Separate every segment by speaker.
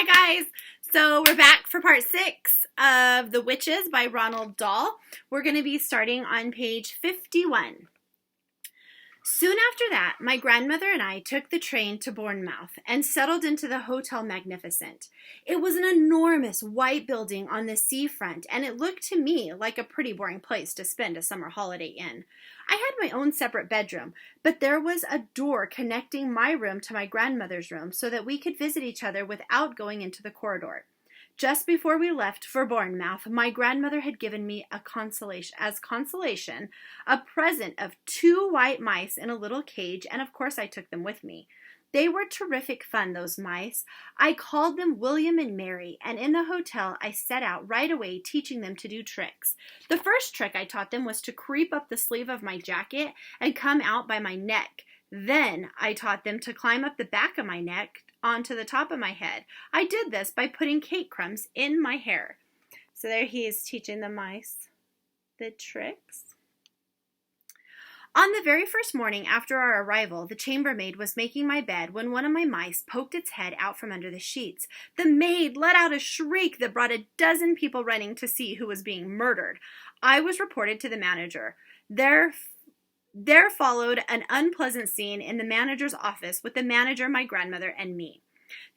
Speaker 1: Hi guys! So we're back for part 6 of The Witches by Ronald Dahl. We're going to be starting on page 51. Soon after that, my grandmother and I took the train to Bournemouth and settled into the Hotel Magnificent. It was an enormous white building on the seafront, and it looked to me like a pretty boring place to spend a summer holiday in. I had my own separate bedroom, but there was a door connecting my room to my grandmother's room so that we could visit each other without going into the corridor. Just before we left for Bournemouth, my grandmother had given me a consolation a present of 2 white mice in a little cage, and of course I took them with me. They were terrific fun, those mice. I called them William and Mary, and in the hotel I set out right away teaching them to do tricks. The first trick I taught them was to creep up the sleeve of my jacket and come out by my neck. Then I taught them to climb up the back of my neck onto the top of my head. I did this by putting cake crumbs in my hair. So there he is teaching the mice the tricks. On the very first morning after our arrival, the chambermaid was making my bed when one of my mice poked its head out from under the sheets. The maid let out a shriek that brought a dozen people running to see who was being murdered. I was reported to the manager. There followed an unpleasant scene in the manager's office with the manager, my grandmother, and me.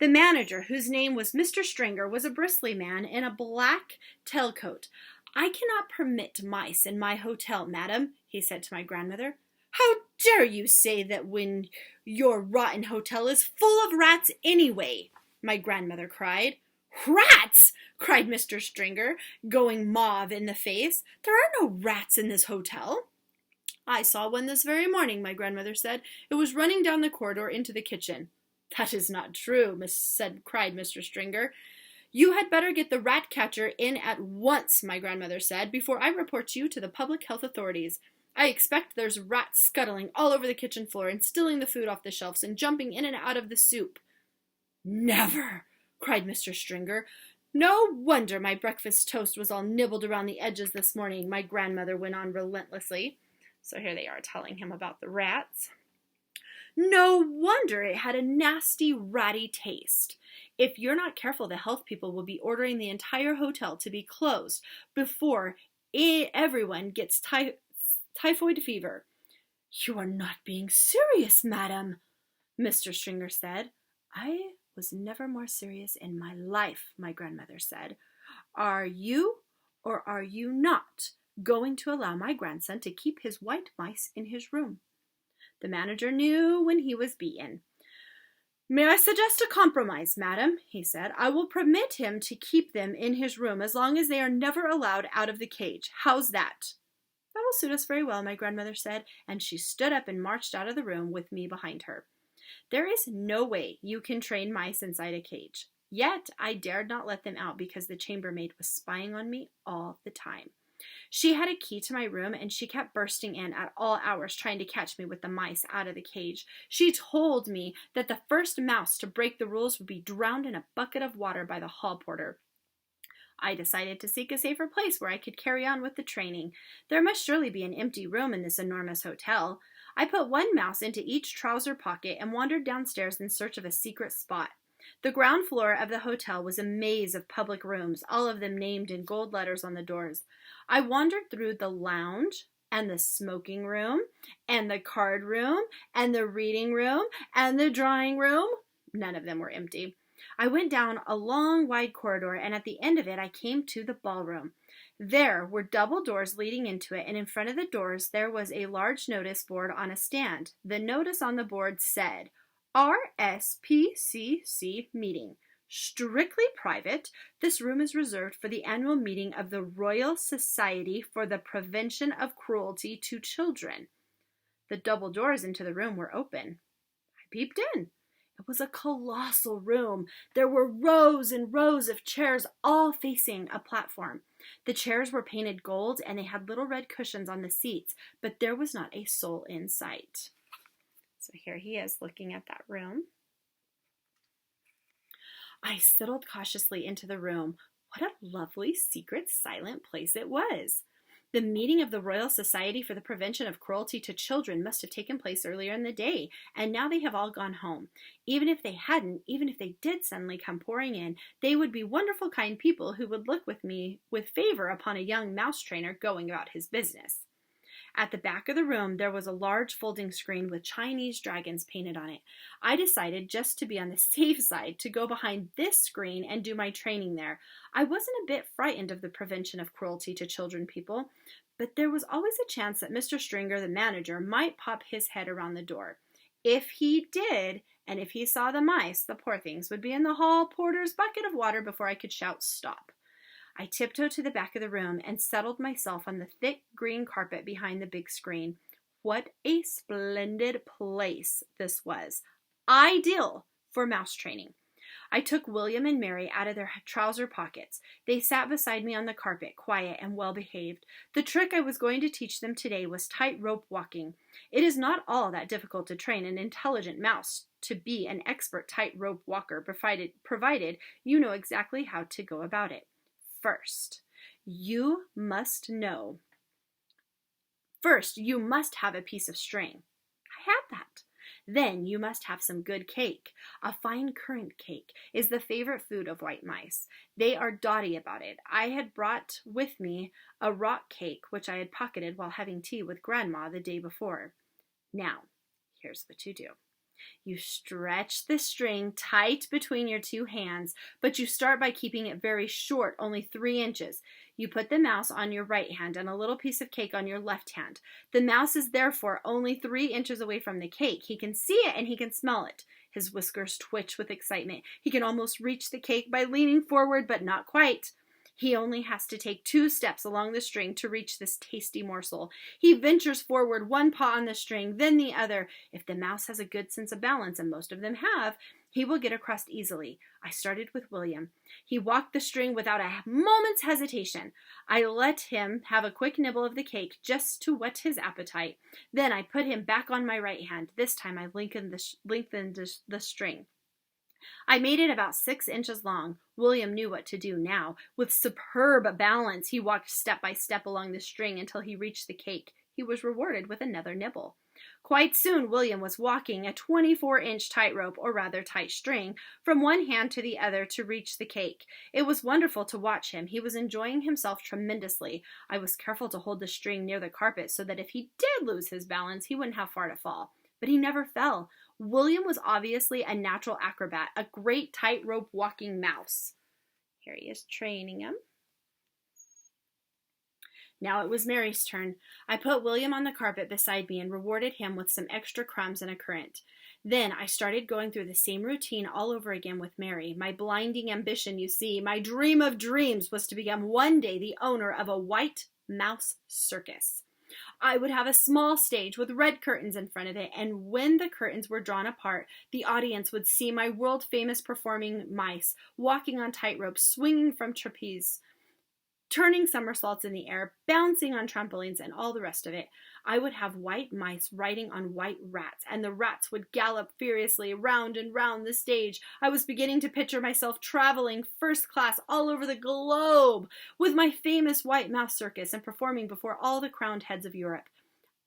Speaker 1: The manager, whose name was Mr. Stringer, was a bristly man in a black tailcoat. "I cannot permit mice in my hotel, madam," he said to my grandmother. "How dare you say that when your rotten hotel is full of rats anyway?" my grandmother cried. "Rats!" cried Mr. Stringer, going mauve in the face. "There are no rats in this hotel." "I saw one this very morning," my grandmother said. "It was running down the corridor into the kitchen." "That is not true," cried Mr. Stringer. "You had better get the rat catcher in at once," my grandmother said, "before I report you to the public health authorities. I expect there's rats scuttling all over the kitchen floor and stealing the food off the shelves and jumping in and out of the soup." "Never!" cried Mr. Stringer. "No wonder my breakfast toast was all nibbled around the edges this morning," my grandmother went on relentlessly. So here they are telling him about the rats. "No wonder it had a nasty, ratty taste. If you're not careful, the health people will be ordering the entire hotel to be closed before everyone gets typhoid fever." "You are not being serious, madam," Mr. Stringer said. "I was never more serious in my life," my grandmother said. "Are you, or are you not, going to allow my grandson to keep his white mice in his room?" The manager knew when he was beaten. "May I suggest a compromise, madam?" he said. "I will permit him to keep them in his room as long as they are never allowed out of the cage. How's that?" "That will suit us very well," my grandmother said, and she stood up and marched out of the room with me behind her. There is no way you can train mice inside a cage. Yet I dared not let them out because the chambermaid was spying on me all the time. She had a key to my room, and she kept bursting in at all hours trying to catch me with the mice out of the cage. She told me that the first mouse to break the rules would be drowned in a bucket of water by the hall porter. I decided to seek a safer place where I could carry on with the training. There must surely be an empty room in this enormous hotel. I put 1 mouse into each trouser pocket and wandered downstairs in search of a secret spot. The ground floor of the hotel was a maze of public rooms, all of them named in gold letters on the doors. I wandered through the lounge, and the smoking room, and the card room, and the reading room, and the drawing room. None of them were empty. I went down a long, wide corridor, and at the end of it I came to the ballroom. There were double doors leading into it, and in front of the doors there was a large notice board on a stand. The notice on the board said, "RSPCC meeting. Strictly private. This room is reserved for the annual meeting of the Royal Society for the Prevention of Cruelty to Children." The double doors into the room were open. I peeped in. It was a colossal room. There were rows and rows of chairs, all facing a platform. The chairs were painted gold, and they had little red cushions on the seats, but there was not a soul in sight. So here he is looking at that room. I sidled cautiously into the room. What a lovely, secret, silent place it was. The meeting of the Royal Society for the Prevention of Cruelty to Children must have taken place earlier in the day, and now they have all gone home. Even if they hadn't, even if they did suddenly come pouring in, they would be wonderful, kind people who would look with me with favor upon a young mouse trainer going about his business. At the back of the room, there was a large folding screen with Chinese dragons painted on it. I decided, just to be on the safe side, to go behind this screen and do my training there. I wasn't a bit frightened of the prevention of cruelty to children people, but there was always a chance that Mr. Stringer, the manager, might pop his head around the door. If he did, and if he saw the mice, the poor things would be in the hall porter's bucket of water before I could shout stop. I tiptoed to the back of the room and settled myself on the thick green carpet behind the big screen. What a splendid place this was. Ideal for mouse training. I took William and Mary out of their trouser pockets. They sat beside me on the carpet, quiet and well behaved. The trick I was going to teach them today was tightrope walking. It is not all that difficult to train an intelligent mouse to be an expert tightrope walker, provided you know exactly how to go about it. First, you must have a piece of string. I had that. Then you must have some good cake. A fine currant cake is the favorite food of white mice. They are dotty about it. I had brought with me a rock cake, which I had pocketed while having tea with Grandma the day before. Now, here's what you do. You stretch the string tight between your two hands, but you start by keeping it very short, only 3 inches. You put the mouse on your right hand and a little piece of cake on your left hand. The mouse is therefore only 3 inches away from the cake. He can see it and he can smell it. His whiskers twitch with excitement. He can almost reach the cake by leaning forward, but not quite. He only has to take 2 steps along the string to reach this tasty morsel. He ventures forward, one paw on the string, then the other. If the mouse has a good sense of balance, and most of them have, he will get across easily. I started with William. He walked the string without a moment's hesitation. I let him have a quick nibble of the cake just to whet his appetite. Then I put him back on my right hand. This time I lengthened the string. I made it about 6 inches long. William knew what to do now. With superb balance, he walked step by step along the string until he reached the cake. He was rewarded with another nibble. Quite soon, William was walking a 24-inch tightrope, or rather tight string, from one hand to the other to reach the cake. It was wonderful to watch him. He was enjoying himself tremendously. I was careful to hold the string near the carpet so that if he did lose his balance, he wouldn't have far to fall. But he never fell. William was obviously a natural acrobat, a great tightrope walking mouse. Here he is training him. Now it was Mary's turn. I put William on the carpet beside me and rewarded him with some extra crumbs and a currant. Then I started going through the same routine all over again with Mary. My blinding ambition, you see, my dream of dreams, was to become one day the owner of a white mouse circus. I would have a small stage with red curtains in front of it, and when the curtains were drawn apart, the audience would see my world-famous performing mice walking on tightropes, swinging from trapeze, turning somersaults in the air, bouncing on trampolines, and all the rest of it. I would have white mice riding on white rats, and the rats would gallop furiously round and round the stage. I was beginning to picture myself traveling first class all over the globe with my famous white mouse circus and performing before all the crowned heads of Europe.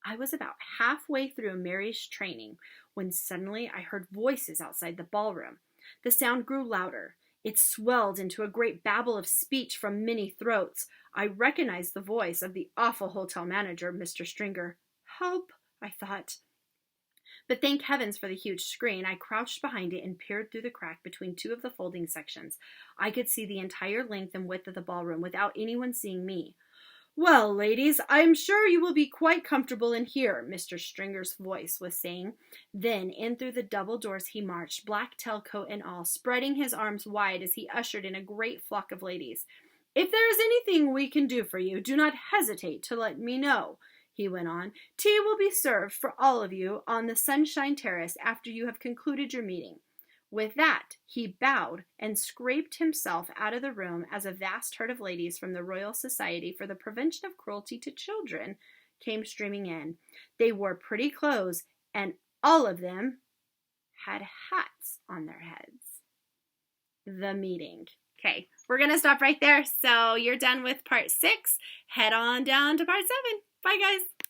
Speaker 1: I was about halfway through Mary's training when suddenly I heard voices outside the ballroom. The sound grew louder. It swelled into a great babble of speech from many throats. I recognized the voice of the awful hotel manager, Mr. Stringer. Help, I thought. But thank heavens for the huge screen. I crouched behind it and peered through the crack between 2 of the folding sections. I could see the entire length and width of the ballroom without anyone seeing me. Well, ladies, I am sure you will be quite comfortable in here, Mr. Stringer's voice was saying. Then in through the double doors he marched, black tailcoat and all, spreading his arms wide as he ushered in a great flock of ladies. If there is anything we can do for you, do not hesitate to let me know, he went on. Tea will be served for all of you on the Sunshine Terrace after you have concluded your meeting. With that, he bowed and scraped himself out of the room as a vast herd of ladies from the Royal Society for the Prevention of Cruelty to Children came streaming in. They wore pretty clothes, and all of them had hats on their heads. The meeting. Okay, we're going to stop right there. So you're done with part 6. Head on down to part 7. Bye, guys.